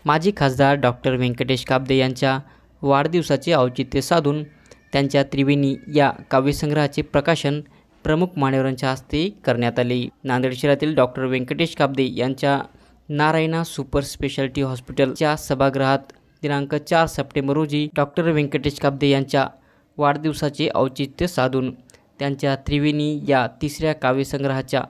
माजी खासदार डॉक्टर व्यंकटेश काब्दे यांच्या वाढदिवसाचे औचित्य साधून त्यांच्या त्रिवेणी या काव्यसंग्रहाचे प्रकाशन प्रमुख मान्यवरांच्या हस्ते करण्यात आले। नांदेड शहरातील डॉक्टर व्यंकटेश काब्दे यांच्या नारायणा सुपर स्पेशालिटी हॉस्पिटलच्या सभागृहात दिनांक 4 सप्टेंबर रोजी डॉक्टर व्यंकटेश काब्दे यांच्या वाढदिवसाचे औचित्य साधून त्यांच्या त्रिवेणी या तिसऱ्या काव्यसंग्रहाच्या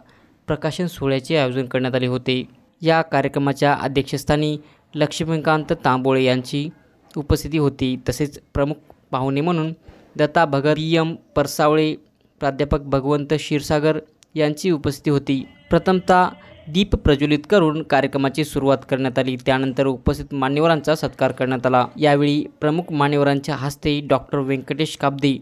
प्रकाशन सोहळ्याचे आयोजन करण्यात आले होते। या कार्यक्रमाच्या अध्यक्षस्थानी लक्ष्मीकांत तांबोळे यांची उपस्थिती होती। तसेच प्रमुख पाहुणे म्हणून दत्ता भगत, पी.एम. परसावळे, प्राध्यापक भगवंत क्षीरसागर यांची उपस्थिती होती। प्रथमतः दीप प्रज्वलित करून कार्यक्रमाची सुरुवात करण्यात आली। त्यानंतर उपस्थित मान्यवरांचा सत्कार करण्यात आला। यावेळी प्रमुख मान्यवरांच्या हस्ते डॉक्टर व्यंकटेश काब्दे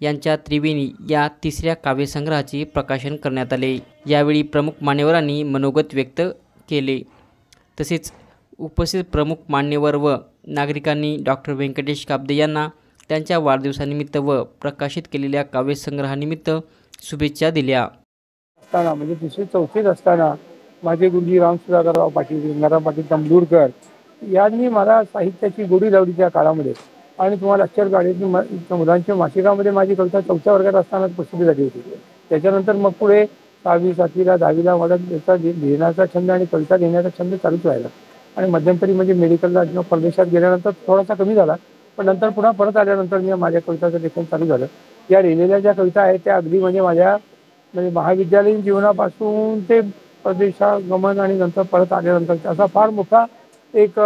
यांच्या त्रिवेणी या तिसऱ्या काव्यसंग्रहाचे प्रकाशन करण्यात आले। यावेळी प्रमुख मान्यवरांनी मनोगत व्यक्त केले। तसेच उपस्थित प्रमुख मान्यवर व नागरिकांनी डॉक्टर व्यंकटेश काब्दे यांना त्यांच्या वाढदिवसानिमित्त व प्रकाशित केलेल्या काव्यसंग्रहानिमित्त शुभेच्छा दिल्या। असताना म्हणजे 3री-4थीत असताना माझे गुरुजी रामसुधाकरराव पाटील, गंगाराम पाटील तंबूरकर यांनी मला साहित्याची गोडी लावली त्या काळामध्ये। आणि तुम्हाला अक्षर गाडीची मुलांच्या मासिकामध्ये माझी कविता 4थ्या वर्गात असताना प्रसिद्ध झाली होती। त्याच्यानंतर मग पुढे 6वी, 7वीला, 10वीला मला त्याचा लिहिण्याचा छंद आणि कविता लिहिण्याचा छंद चालूच राहिला। आणि मध्यंतरी म्हणजे मेडिकलला किंवा परदेशात गेल्यानंतर थोडासा कमी झाला, पण नंतर पुन्हा परत आल्यानंतर मी माझ्या कविताचं लेखन चालू झालं। या लिहिलेल्या ज्या कविता आहेत त्या अगदी माझ्या महाविद्यालयीन जीवनापासून ते परदेशागमन आणि नंतर परत आल्यानंतर असा फार मोठा एक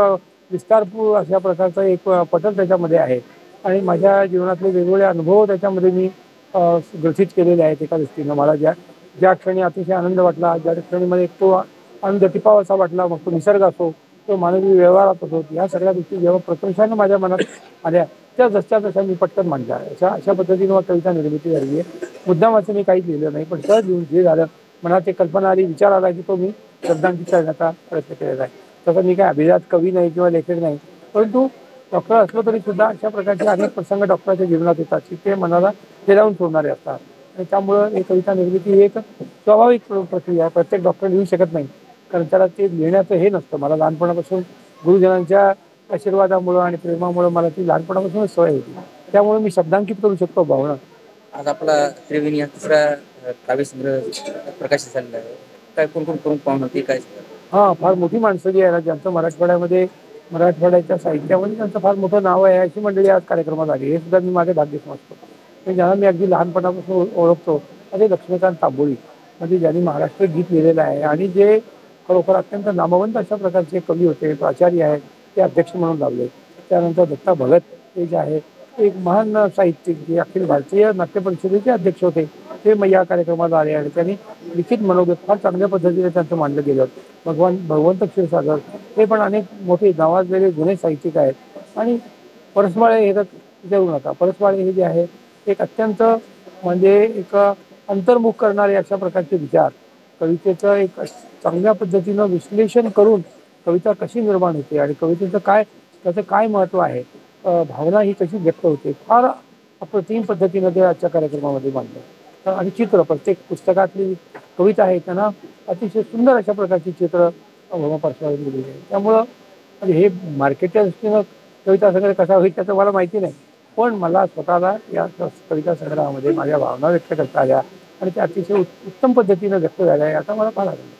विस्तारपूर अशा प्रकारचा एक पटल त्याच्यामध्ये आहे। आणि माझ्या जीवनातले वेगवेगळे अनुभव त्याच्यामध्ये मी ग्रथित केलेले आहेत। एका दृष्टीनं मला ज्या क्षणी अतिशय आनंद वाटला, ज्या क्षणी मला एक तो आनंद टिपावासा वाटला, मग तो निसर्ग असो, तो मानवी व्यवहारात असो, या सगळ्या गोष्टी जेव्हा प्रकर्षानं माझ्या मनात आल्या त्या जसच्या तशा मी पटकन मांडल्या। अशा पद्धतीनं कविता निर्मिती झाली आहे। मुद्दामाचं मी काहीच लिहिलं नाही, पण सहज लिहून जे झालं मनात एक कल्पना आली, विचार आला की तो मी शब्दांकित करण्याचा प्रयत्न केलेला आहे। तसं मी काय अभिजात कवी नाही किंवा लेखक नाही, परंतु डॉक्टर असलो तरी सुद्धा अशा प्रकारचे अनेक प्रसंग डॉक्टरच्या जीवनात येतात की ते मनाला हेलावून सोडणारे असतात। आणि त्यामुळं एक कविता निर्मिती ही एक स्वाभाविक प्रक्रिया आहे। प्रत्येक डॉक्टर लिहू शकत नाही, कारण त्याला ते लिहिण्याचं हे नसतं। मला लहानपणापासून गुरुजनांच्या आशीर्वादामुळं आणि प्रेमामुळं मला ती लहानपणापासूनच सवय होती, त्यामुळे मी शब्दांकित करू शकतो भावना। आज आपला त्रिवेणी हा तिसरा काव्यसंग्रह प्रकाशित झालेला आहे। काय कोण प्रमुख पाहुणे होते, काय? हां, फार मोठी माणसं जी आहे ना, ज्यांचं मराठवाड्याच्या साहित्यामध्ये त्यांचं फार मोठं नाव आहे, अशी मंडळी आज कार्यक्रमात आली। हे सुद्धा मी माझे भाग्य समजतो। पण ज्यांना मी अगदी लहानपणापासून ओळखतो असे लक्ष्मीकांत तांबोळी, म्हणजे ज्यांनी महाराष्ट्र गीत लिहिलेलं आहे आणि जे खरोखर अत्यंत नामवंत अशा प्रकारचे कवी होते, प्राचार्य आहेत, ते अध्यक्ष म्हणून लावले। त्यानंतर दत्ता भगत हे जे आहे एक महान साहित्यिक, जे अखिल भारतीय नाट्य परिषदेचे अध्यक्ष होते, ते मग या कार्यक्रमात आले आणि त्यांनी लिखित मनोगत फार चांगल्या पद्धतीने त्यांचं मांडलं गेलं। भगवंत क्षीरसागर हे पण अनेक मोठे नावाजलेले जुने साहित्यिक आहेत। आणि परसबाळे हे तर विचारू नका, परसबाळे हे जे आहे एक अत्यंत म्हणजे एक अंतर्मुख करणारे अशा प्रकारचे विचार, कवितेचं एक चांगल्या पद्धतीनं विश्लेषण करून कविता कशी निर्माण होते आणि कवितेचं त्याचं काय महत्त्व आहे, भावना ही कशी व्यक्त होते, फार अप्रतिम पद्धतीनं ते आजच्या कार्यक्रमामध्ये मांडलं। आणि चित्र, प्रत्येक पुस्तकातली कविता आहे त्यांना अतिशय सुंदर अशा प्रकारची चित्र परसबाळेंनी दिलेली आहे। त्यामुळं म्हणजे हे मार्केटच्या दृष्टीनं कविता संग्रह कसा होईल त्याचं मला माहिती नाही, पण मला स्वतःला या कविता संग्रहामध्ये माझ्या भावना व्यक्त करता आल्या आणि त्या अतिशय उत्तम पद्धतीनं व्यक्त झाल्या, याचा मला फार आनंद आहे।